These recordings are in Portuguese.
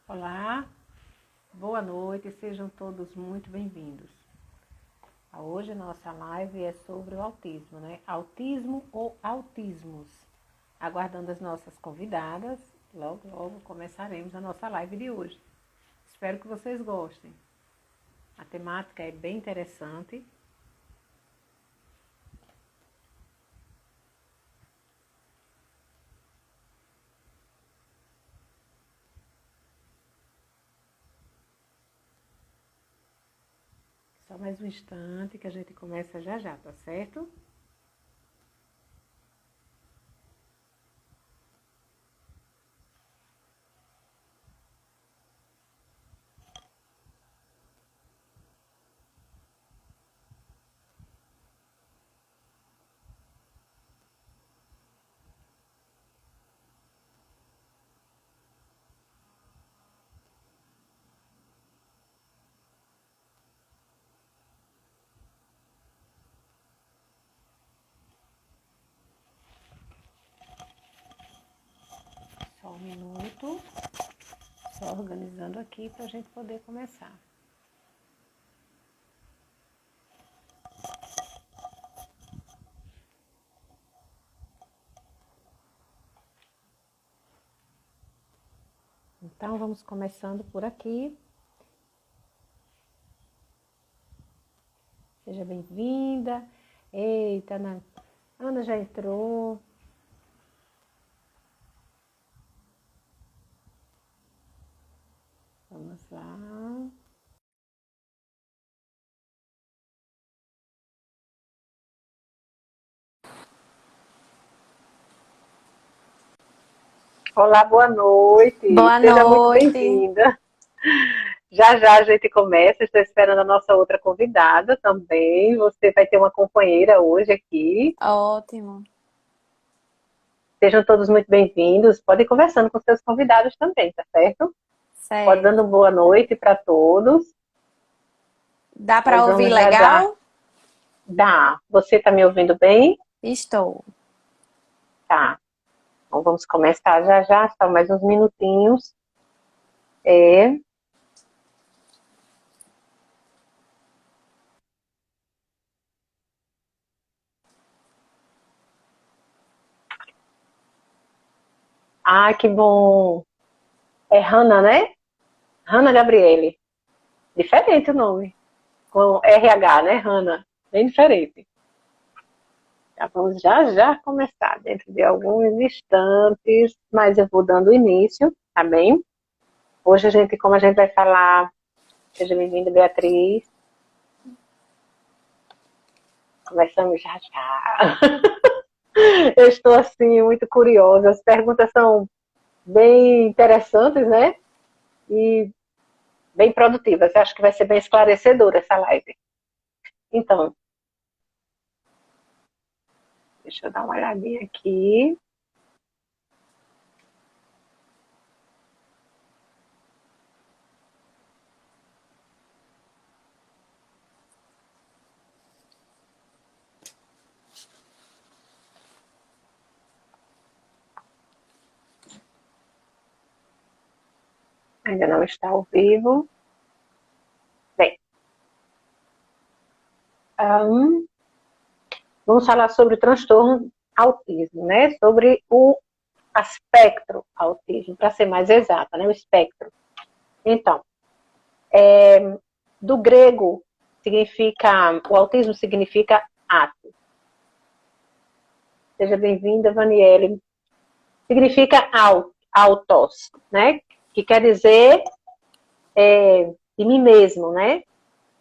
Olá, boa noite, sejam todos muito bem-vindos. Hoje a nossa live é sobre o autismo, né? Autismo ou autismos. Aguardando as nossas convidadas, logo começaremos a nossa live de hoje. Espero que vocês gostem. A temática é bem interessante. Só mais um instante que a gente começa já, tá certo? Só um minuto, só organizando aqui para a gente poder começar. Então, vamos começando por aqui. Seja bem-vinda. Eita, Ana já entrou. Vamos lá. Olá, boa noite. Boa Seja muito noite. bem-vinda. Já a gente começa, estou esperando a nossa outra convidada também. Você vai ter uma companheira hoje aqui. Ótimo. Sejam todos muito bem-vindos. Pode ir conversando com seus convidados também, tá certo? Pode dando Certo. boa noite para todos. Dá para Nós ouvir vamos já. legal? Dá. Você está me ouvindo bem? Estou. Tá. Então vamos começar já, só mais uns minutinhos. Ah, que bom. É Hanna, né? Hanna Gabriele. Diferente o nome. Com RH, né, Hanna? Bem diferente. Já vamos já começar, dentro de alguns instantes, mas eu vou dando início, tá bem? Hoje como a gente vai falar, seja bem-vinda, Beatriz. Começamos já. Eu estou, assim, muito curiosa. As perguntas são bem interessantes, né? E bem produtivas. Eu acho que vai ser bem esclarecedora essa live. Então, deixa eu dar uma olhadinha aqui. Ainda não está ao vivo. Bem, vamos falar sobre o transtorno autismo, né? Sobre o espectro autismo, para ser mais exata, né? O espectro. Então, do grego, o autismo significa ato. Seja bem-vinda, Vaniele. Significa autos, né? Que quer dizer de mim mesmo, né?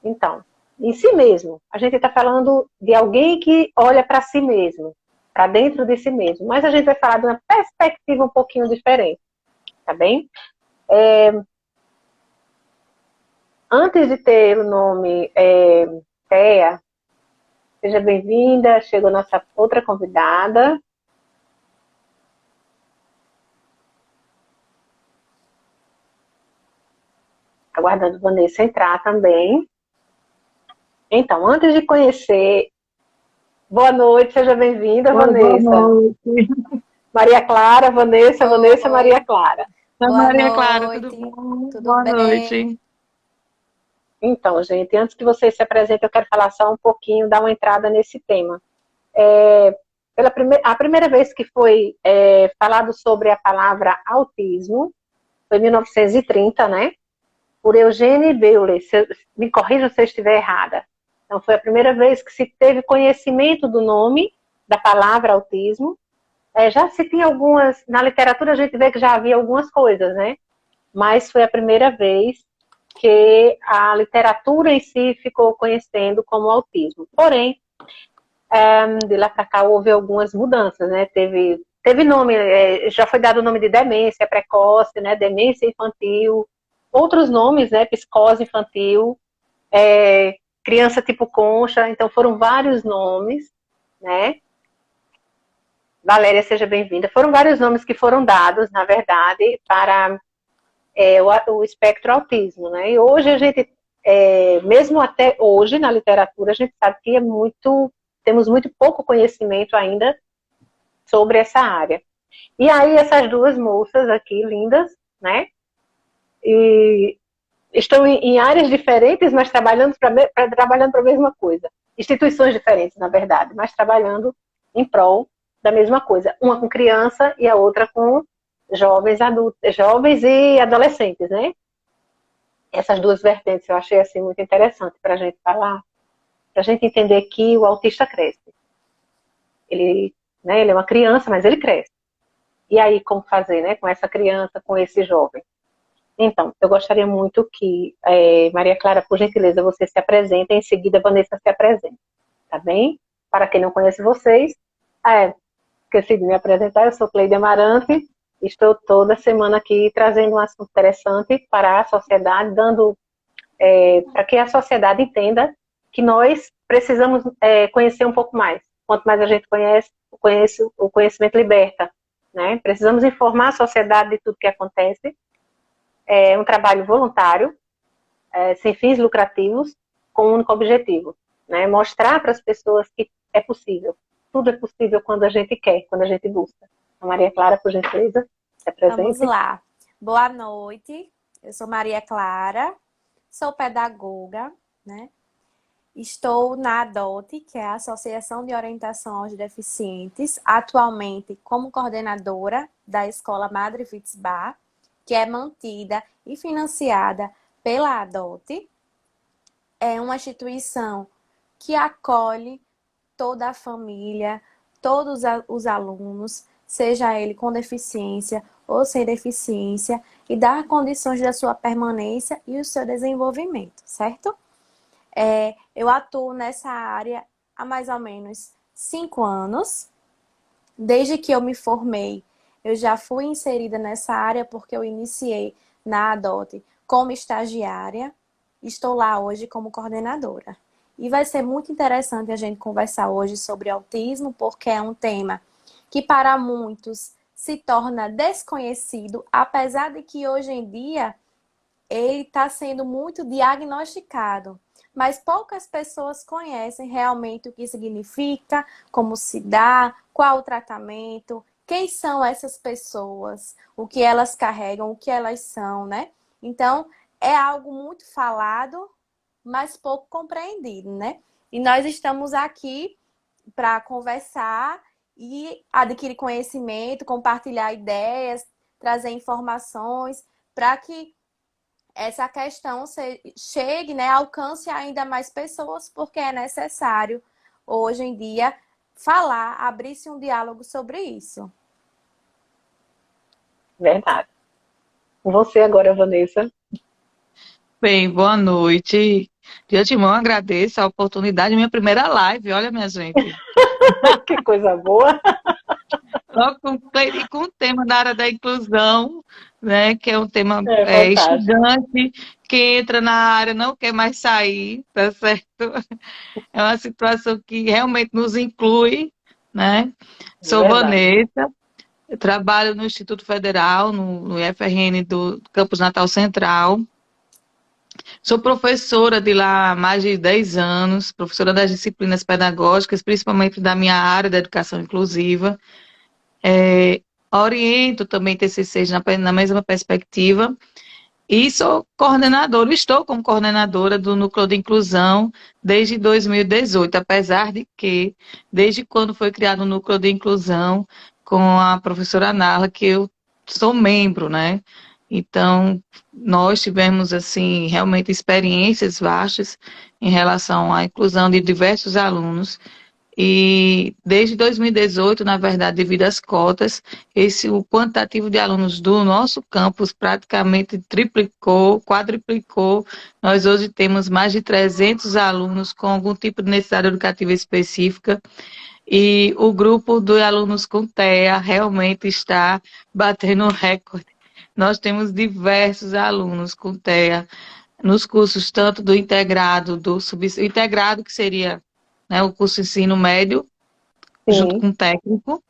Então, em si mesmo. A gente está falando de alguém que olha para si mesmo, para dentro de si mesmo. Mas a gente vai falar de uma perspectiva um pouquinho diferente, tá bem? Antes de ter o nome Thea, seja bem-vinda, chegou nossa outra convidada. Aguardando Vanessa entrar também. Então, antes de conhecer... Boa noite, seja bem-vinda, Vanessa. Boa noite. Maria Clara, Vanessa, Oi. Vanessa, Maria Clara. Oi, Boa Maria Clara, tudo noite. bom? Tudo Boa bem? noite. Então, gente, antes que vocês se apresentem, eu quero falar só um pouquinho, dar uma entrada nesse tema. É, a primeira vez que foi falado sobre a palavra autismo foi em 1930, né? Por Eugene Bewley. Me corrija se eu estiver errada. Então, foi a primeira vez que se teve conhecimento do nome da palavra autismo. Já se tinha algumas, na literatura a gente vê que já havia algumas coisas, né? Mas foi a primeira vez que a literatura em si ficou conhecendo como autismo. Porém, de lá para cá houve algumas mudanças, né? Teve nome, já foi dado o nome de demência precoce, né? Demência infantil, outros nomes, né? Psicose infantil, criança tipo concha, então foram vários nomes, né? Valéria, seja bem-vinda. Foram vários nomes que foram dados, na verdade, para o espectro autismo, né? E hoje a gente, mesmo até hoje na literatura, a gente sabe que temos muito pouco conhecimento ainda sobre essa área. E aí essas duas moças aqui, lindas, né? E estão em áreas diferentes, mas trabalhando para a mesma coisa. Instituições diferentes, na verdade, mas trabalhando em prol da mesma coisa. Uma com criança e a outra com jovens adultos, jovens e adolescentes, né? Essas duas vertentes eu achei assim muito interessante para a gente falar, para a gente entender que o autista cresce. Ele, né, ele é uma criança, mas ele cresce. E aí, como fazer, né, com essa criança, com esse jovem? Então, eu gostaria muito que, Maria Clara, por gentileza, você se apresente, em seguida a Vanessa se apresente, tá bem? Para quem não conhece vocês, esqueci de me apresentar, eu sou Cleide Amarante, estou toda semana aqui trazendo um assunto interessante para a sociedade, dando para que a sociedade entenda que nós precisamos conhecer um pouco mais. Quanto mais a gente conhece, o conhecimento liberta, né? Precisamos informar a sociedade de tudo que acontece. É um trabalho voluntário, sem fins lucrativos, com um único objetivo, né? Mostrar para as pessoas que é possível. Tudo é possível quando a gente quer, quando a gente busca. A Maria Clara, por gentileza, se Vamos apresente. lá. Boa noite. Eu sou Maria Clara, sou pedagoga, né? Estou na ADOT, que é a Associação de Orientação aos Deficientes, atualmente como coordenadora da Escola Madre Fitzbach, que é mantida e financiada pela ADOT. É uma instituição que acolhe toda a família, todos os alunos, seja ele com deficiência ou sem deficiência, e dar condições da sua permanência e o seu desenvolvimento, certo? Eu atuo nessa área há mais ou menos 5 anos. Desde que eu me formei, eu já fui inserida nessa área porque eu iniciei na ADOT como estagiária. Estou lá hoje como coordenadora. E vai ser muito interessante a gente conversar hoje sobre autismo, porque é um tema que para muitos se torna desconhecido, apesar de que hoje em dia ele está sendo muito diagnosticado. Mas poucas pessoas conhecem realmente o que significa, como se dá, qual o tratamento, quem são essas pessoas, o que elas carregam, o que elas são, né? Então, é algo muito falado, mas pouco compreendido, né? E nós estamos aqui para conversar e adquirir conhecimento, compartilhar ideias, trazer informações para que essa questão chegue, né, alcance ainda mais pessoas, porque é necessário, hoje em dia, falar, abrir-se um diálogo sobre isso. Verdade. Com você agora, Vanessa. Bem, boa noite. De antemão, agradeço a oportunidade, minha primeira live, olha, minha gente. Que coisa boa. Logo com o tema da área da inclusão, né, que é um tema É fantástico. instigante, que entra na área, não quer mais sair, tá certo? É uma situação que realmente nos inclui, né? Sou Verdade. Vanessa, eu trabalho no Instituto Federal, no IFRN do Campus Natal Central. Sou professora de lá há mais de 10 anos, professora das disciplinas pedagógicas, principalmente da minha área da educação inclusiva. oriento também TCCs na mesma perspectiva. E sou coordenadora, estou como coordenadora do Núcleo de Inclusão desde 2018, apesar de que, desde quando foi criado o Núcleo de Inclusão, com a professora Narla, que eu sou membro, né? Então, nós tivemos, assim, realmente experiências vastas em relação à inclusão de diversos alunos. E desde 2018, na verdade, devido às cotas, o quantitativo de alunos do nosso campus praticamente triplicou, quadriplicou. Nós hoje temos mais de 300 alunos com algum tipo de necessidade educativa específica. E o grupo de alunos com TEA realmente está batendo recorde. Nós temos diversos alunos com TEA nos cursos tanto do integrado, integrado que seria, né, o curso ensino médio, junto Sim. com o técnico.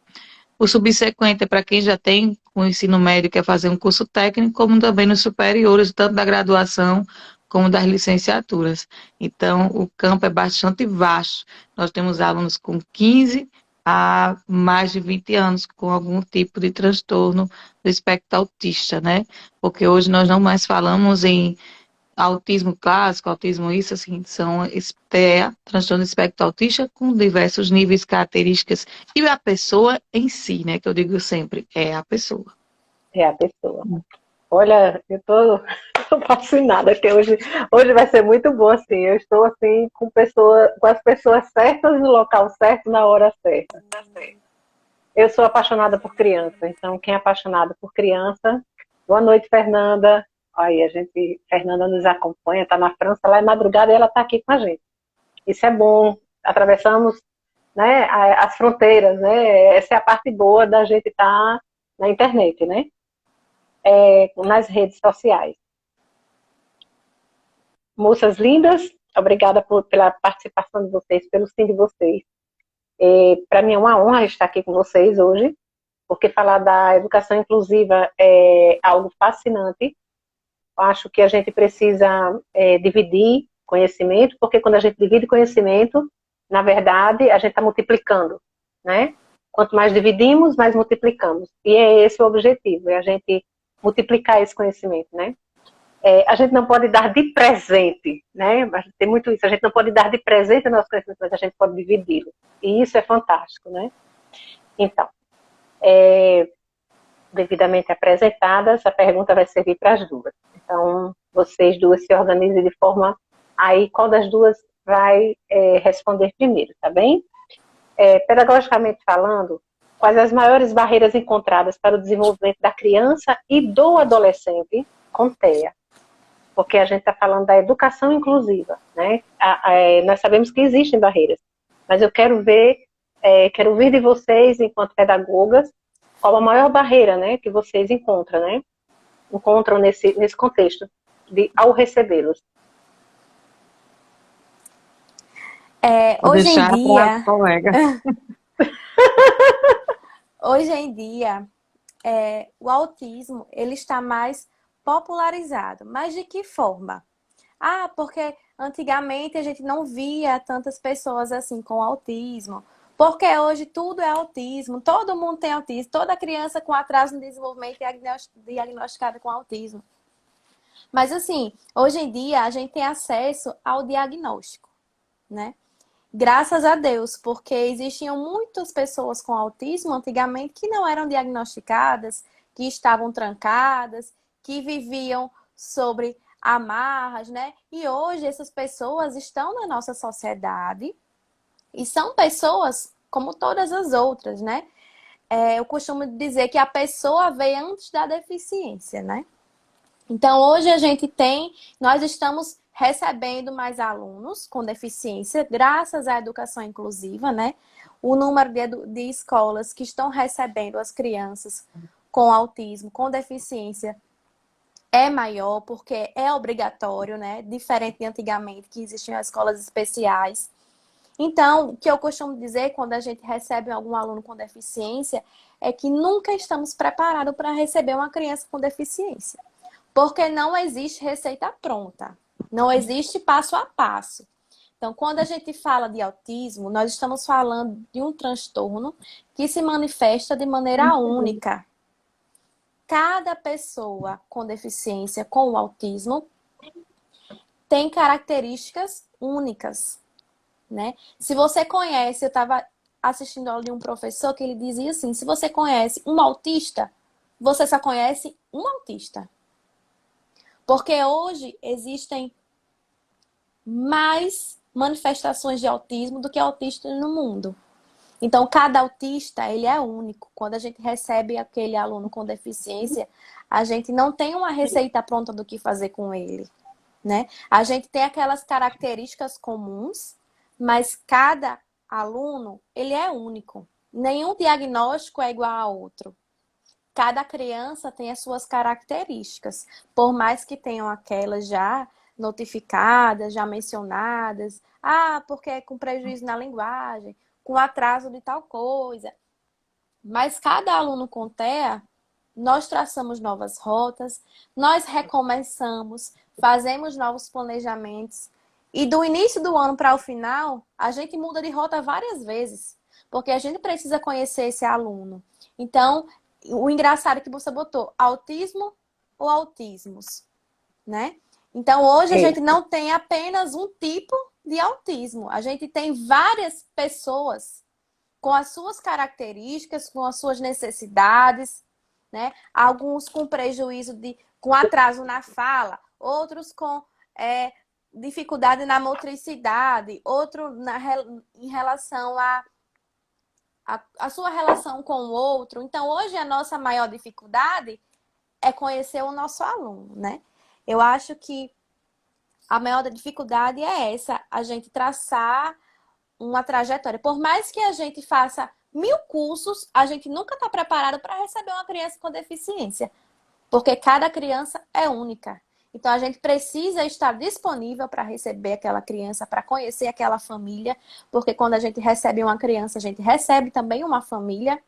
O subsequente é para quem já tem o ensino médio, quer fazer um curso técnico, como também nos superiores, tanto da graduação como das licenciaturas. Então, o campo é bastante vasto. Nós temos alunos com 15 a mais de 20 anos com algum tipo de transtorno do espectro autista, né? Porque hoje nós não mais falamos em autismo clássico, autismo isso, assim, são TEA, transtorno do espectro autista, com diversos níveis, características, e a pessoa em si, né, que eu digo sempre, é a pessoa. É a pessoa. Olha, eu tô, tô fascinada, que hoje vai ser muito bom, assim. Eu estou, assim, com as pessoas certas, no local certo, na hora certa. Eu sou apaixonada por criança, então quem é apaixonado por criança... Boa noite, Fernanda. Aí, Fernanda nos acompanha, está na França, lá é madrugada e ela está aqui com a gente. Isso é bom, atravessamos, né, as fronteiras, né? Essa é a parte boa da gente estar na internet, né? Nas redes sociais. Moças lindas, obrigada pela participação de vocês, pelo sim de vocês. Para mim é uma honra estar aqui com vocês hoje, porque falar da educação inclusiva é algo fascinante. Acho que a gente precisa dividir conhecimento, porque quando a gente divide conhecimento, na verdade, a gente está multiplicando, né? Quanto mais dividimos, mais multiplicamos. E é esse o objetivo, é a gente multiplicar esse conhecimento, né? A gente não pode dar de presente, né? Tem muito isso, a gente não pode dar de presente o nosso conhecimento, mas a gente pode dividi-lo. E isso é fantástico, né? Então, devidamente apresentadas, a pergunta vai servir para as duas. Então, vocês duas se organizem de forma... Aí, qual das duas vai responder primeiro, tá bem? Pedagogicamente falando, quais as maiores barreiras encontradas para o desenvolvimento da criança e do adolescente com TEA? Porque a gente está falando da educação inclusiva, né? Nós sabemos que existem barreiras, mas eu quero ouvir de vocês, enquanto pedagogas, qual a maior barreira, né, que vocês encontram nesse contexto, ao recebê-los. Hoje em dia, colega. hoje em dia, o autismo ele está mais popularizado. Mas de que forma? Porque antigamente a gente não via tantas pessoas assim com autismo. Porque hoje tudo é autismo, todo mundo tem autismo, toda criança com atraso no desenvolvimento é diagnosticada com autismo. Mas assim, hoje em dia a gente tem acesso ao diagnóstico, né? Graças a Deus, porque existiam muitas pessoas com autismo antigamente que não eram diagnosticadas, que estavam trancadas, que viviam sobre amarras, né? E hoje essas pessoas estão na nossa sociedade e são pessoas como todas as outras, né? Eu costumo dizer que a pessoa veio antes da deficiência, né? Então, hoje nós estamos recebendo mais alunos com deficiência, graças à educação inclusiva, né? O número de escolas que estão recebendo as crianças com autismo, com deficiência, é maior, porque é obrigatório, né? Diferente de antigamente, que existiam escolas especiais. Então, o que eu costumo dizer quando a gente recebe algum aluno com deficiência é que nunca estamos preparados para receber uma criança com deficiência. Porque não existe receita pronta. Não existe passo a passo. Então, quando a gente fala de autismo, nós estamos falando de um transtorno que se manifesta de maneira única. Cada pessoa com deficiência com o autismo tem características únicas, né? Se você conhece, eu estava assistindo aula de um professor que ele dizia assim, se você conhece um autista, você só conhece um autista. Porque hoje existem mais manifestações de autismo do que autistas no mundo. Então, cada autista, ele é único. Quando a gente recebe aquele aluno com deficiência, a gente não tem uma receita pronta do que fazer com ele, né? A gente tem aquelas características comuns, mas cada aluno, ele é único. Nenhum diagnóstico é igual a outro. Cada criança tem as suas características, por mais que tenham aquelas já notificadas, já mencionadas. Ah, porque é com prejuízo na linguagem, com atraso de tal coisa. Mas cada aluno com TEA, nós traçamos novas rotas, nós recomeçamos, fazemos novos planejamentos. E do início do ano para o final, a gente muda de rota várias vezes, porque a gente precisa conhecer esse aluno. Então, o engraçado é que você botou autismo ou autismos, né? Então, hoje a gente não tem apenas um tipo de autismo. A gente tem várias pessoas com as suas características, com as suas necessidades, né? Alguns com prejuízo, com atraso na fala, outros com dificuldade na motricidade, outro em relação a sua relação com o outro. Então, hoje a nossa maior dificuldade é conhecer o nosso aluno, né? Eu acho que a maior dificuldade é essa, a gente traçar uma trajetória. Por mais que a gente faça 1000 cursos, a gente nunca está preparado para receber uma criança com deficiência, porque cada criança é única. Então, a gente precisa estar disponível para receber aquela criança, para conhecer aquela família, porque quando a gente recebe uma criança, a gente recebe também uma família.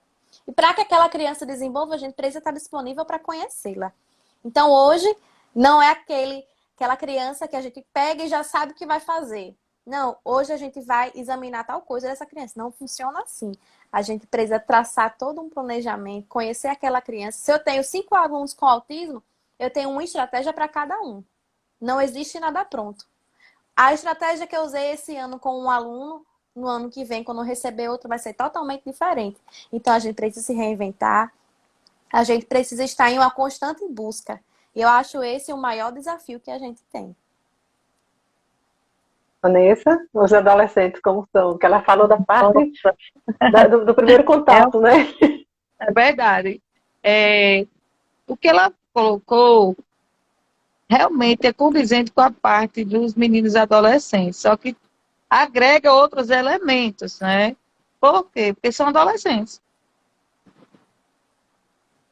E para que aquela criança desenvolva, a gente precisa estar disponível para conhecê-la. Então, hoje, não é aquela criança que a gente pega e já sabe o que vai fazer. Não, hoje a gente vai examinar tal coisa dessa criança. Não funciona assim. A gente precisa traçar todo um planejamento, conhecer aquela criança. Se eu tenho 5 alunos com autismo, eu tenho uma estratégia para cada um. Não existe nada pronto. A estratégia que eu usei esse ano com um aluno, no ano que vem, quando eu receber outro, vai ser totalmente diferente. Então, a gente precisa se reinventar. A gente precisa estar em uma constante busca. E eu acho esse o maior desafio que a gente tem. Vanessa, os adolescentes como são? Que ela falou da parte do primeiro contato, né? É verdade. O que ela colocou realmente é condizente com a parte dos meninos e adolescentes, só que agrega outros elementos, né? Por quê? Porque são adolescentes.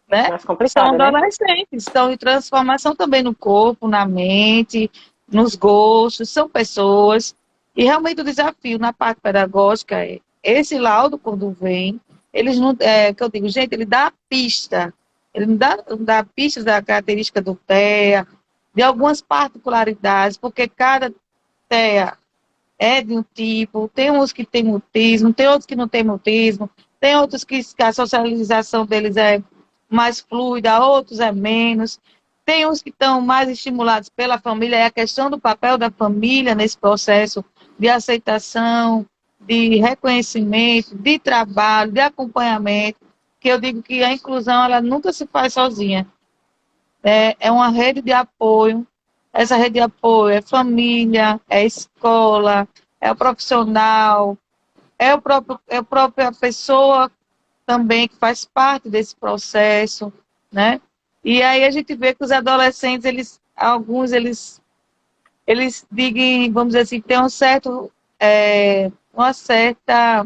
Né? Mais complicado, São né? adolescentes, estão em transformação também no corpo, na mente, nos gostos, são pessoas. E realmente o desafio na parte pedagógica é esse laudo, quando vem, eles não, que eu digo, gente, ele dá a pista, ele não dá pistas da característica do TEA, de algumas particularidades, porque cada TEA é de um tipo, tem uns que têm mutismo, tem outros que não têm mutismo, tem outros que a socialização deles é mais fluida, outros é menos. Tem uns que estão mais estimulados pela família, é a questão do papel da família nesse processo de aceitação, de reconhecimento, de trabalho, de acompanhamento, que eu digo que a inclusão ela nunca se faz sozinha. É uma rede de apoio. Essa rede de apoio é família, é escola, é o profissional, é a própria pessoa também que faz parte desse processo, né? E aí a gente vê que os adolescentes, alguns digam, vamos dizer assim, tem uma certa,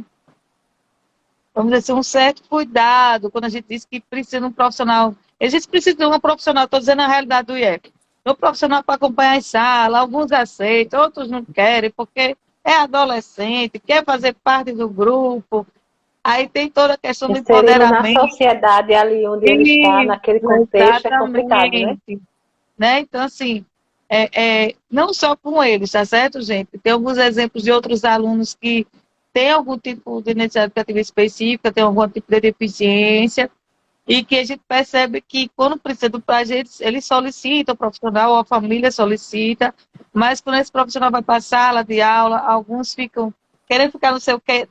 vamos dizer assim, um certo cuidado quando a gente diz que precisa de um profissional. A gente precisa de um profissional, estou dizendo a realidade do IEP. Um profissional para acompanhar em sala, alguns aceitam, outros não querem, porque é adolescente, quer fazer parte do grupo. Aí tem toda a questão do Inserido na empoderamento. sociedade ali onde ele está, naquele contexto, é complicado, né? Né? Então, assim, não só com eles, tá certo, gente? Tem alguns exemplos de outros alunos que têm algum tipo de necessidade educativa específica, têm algum tipo de deficiência, e que a gente percebe que quando precisa do projeto, eles solicitam o profissional, ou a família solicita, mas quando esse profissional vai para a sala de aula, alguns ficam querendo ficar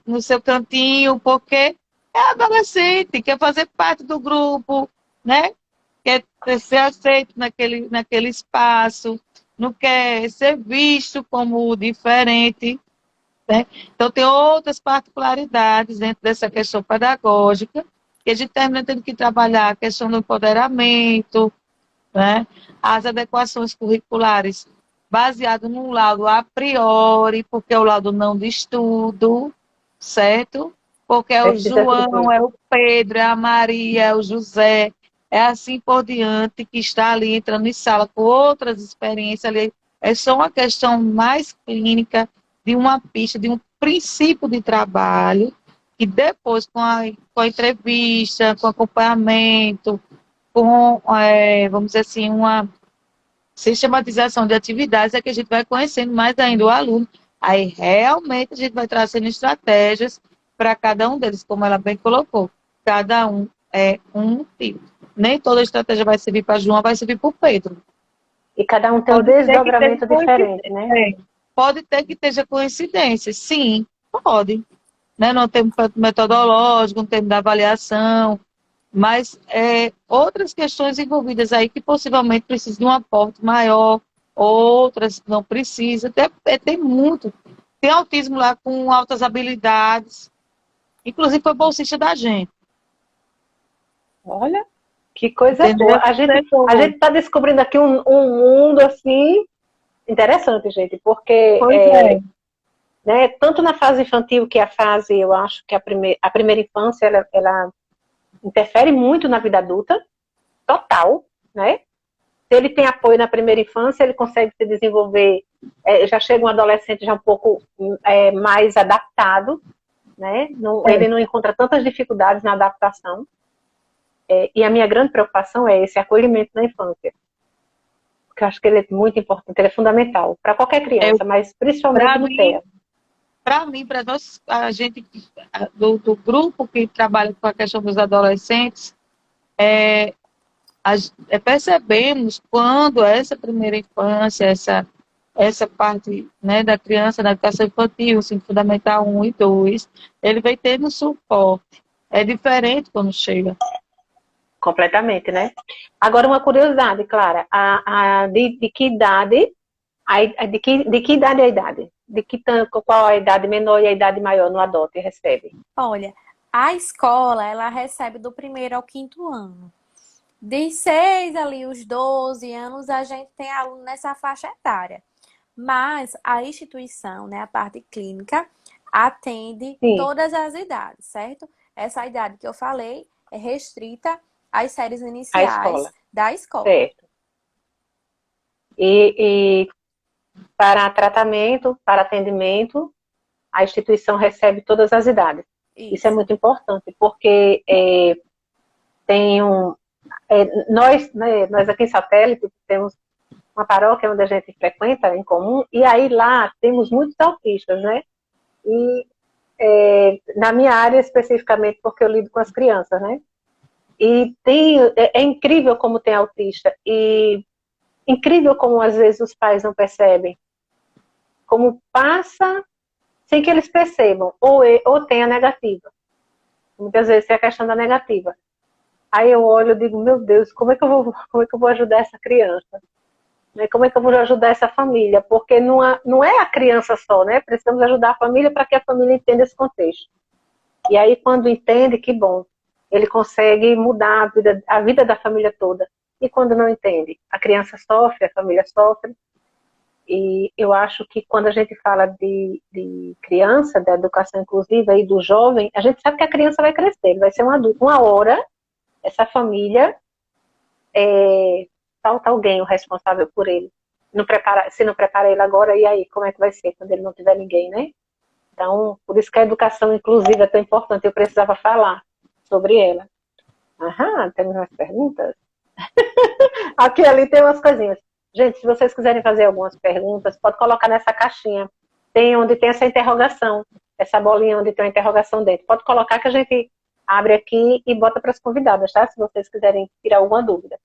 no seu cantinho, porque é adolescente, quer fazer parte do grupo, né? Quer ser aceito naquele espaço, não quer ser visto como diferente, né? Então, tem outras particularidades dentro dessa questão pedagógica, que a gente termina tendo que trabalhar a questão do empoderamento, né? As adequações curriculares baseado num laudo a priori, porque é o laudo não de estudo, certo? Porque é o Precisa João, seguir. é o Pedro, é a Maria, é o José, é assim por diante, que está ali entrando em sala com outras experiências ali. É só uma questão mais clínica de uma pista, de um princípio de trabalho, que depois, com a entrevista, com acompanhamento, com, vamos dizer assim, uma sistematização de atividades, é que a gente vai conhecendo mais ainda o aluno. Aí, realmente, a gente vai trazendo estratégias para cada um deles, como ela bem colocou. Cada um é um tipo. Nem toda estratégia vai servir para João, vai servir para o Pedro. E cada um tem um Pode ter que esteja desdobramento diferente, né? Pode ter que esteja coincidência, sim, pode. Né? Não tem metodológico, não tem da avaliação, mas outras questões envolvidas aí que possivelmente precisam de um aporte maior, outras não precisam, tem muito. Tem autismo lá com altas habilidades, inclusive foi bolsista da gente, Olha, que coisa boa. entendeu? A gente está descobrindo aqui um mundo assim interessante, gente, porque Pois é. né, tanto na fase infantil, que é a fase, eu acho que a primeira infância, ela interfere muito na vida adulta, total, né? Se ele tem apoio na primeira infância, ele consegue se desenvolver, já chega um adolescente já um pouco mais adaptado, né? Ele não encontra tantas dificuldades na adaptação. E a minha grande preocupação é esse acolhimento na infância. Porque eu acho que ele é muito importante, ele é fundamental para qualquer criança, mas principalmente no TEA. Para mim, para nós, a gente do grupo que trabalha com a questão dos adolescentes, percebemos quando essa primeira infância, essa parte, né, da criança na educação infantil, ensino fundamental 1 e 2, ele vai tendo suporte. É diferente quando chega. Completamente, né? Agora, uma curiosidade, Clara, de que idade, de que idade é a idade? Qual a idade menor e a idade maior no adote recebe? Olha, a escola, ela recebe do primeiro ao quinto ano. De 6 ali, os 12 anos, a gente tem aluno nessa faixa etária. Mas a instituição, né, a parte clínica, atende Sim. todas as idades, certo? Essa idade que eu falei é restrita às séries iniciais da escola. Certo. E para tratamento, para atendimento, a instituição recebe todas as idades. Isso é muito importante, porque nós aqui em Satélite temos uma paróquia onde a gente frequenta em comum, e aí lá temos muitos autistas, né? E na minha área especificamente, porque eu lido com as crianças, né? E é incrível como tem autista, e incrível como às vezes os pais não percebem, como passa sem que eles percebam, ou tem a negativa. Muitas vezes tem a questão da negativa. Aí eu olho e digo, meu Deus, como é que eu vou ajudar essa criança? Como é que eu vou ajudar essa família? Porque não é a criança só, né? Precisamos ajudar a família para que a família entenda esse contexto. E aí, quando entende, que bom. Ele consegue mudar a vida da família toda. E quando não entende, a criança sofre, a família sofre. E eu acho que quando a gente fala de criança, da educação inclusiva e do jovem, a gente sabe que a criança vai crescer, ele vai ser um adulto. Uma hora, essa família, falta alguém o responsável por ele. Se não prepara ele agora, e aí, como é que vai ser quando ele não tiver ninguém, né? Então, por isso que a educação inclusiva é tão importante, eu precisava falar sobre ela. Aham, temos umas perguntas? Aqui ali tem umas coisinhas. Gente, se vocês quiserem fazer algumas perguntas, pode colocar nessa caixinha. Tem onde tem essa interrogação, essa bolinha onde tem uma interrogação dentro. Pode colocar que a gente abre aqui e bota para as convidadas, tá? Se vocês quiserem tirar alguma dúvida.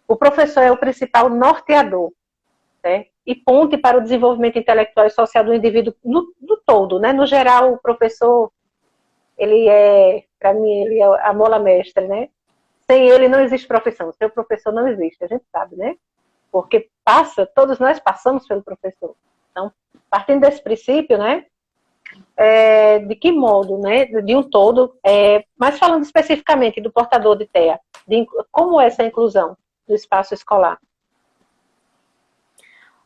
O professor é o principal norteador, né? E ponte para o desenvolvimento intelectual e social do indivíduo no todo, né? No geral, o professor, ele é, para mim, ele é a mola mestra, né? Sem ele não existe profissão. Sem o professor não existe, a gente sabe, né? Porque todos nós passamos pelo professor. Então, partindo desse princípio, né? De que modo, né? De um todo, mas falando especificamente do portador de TEA, como é essa inclusão do espaço escolar?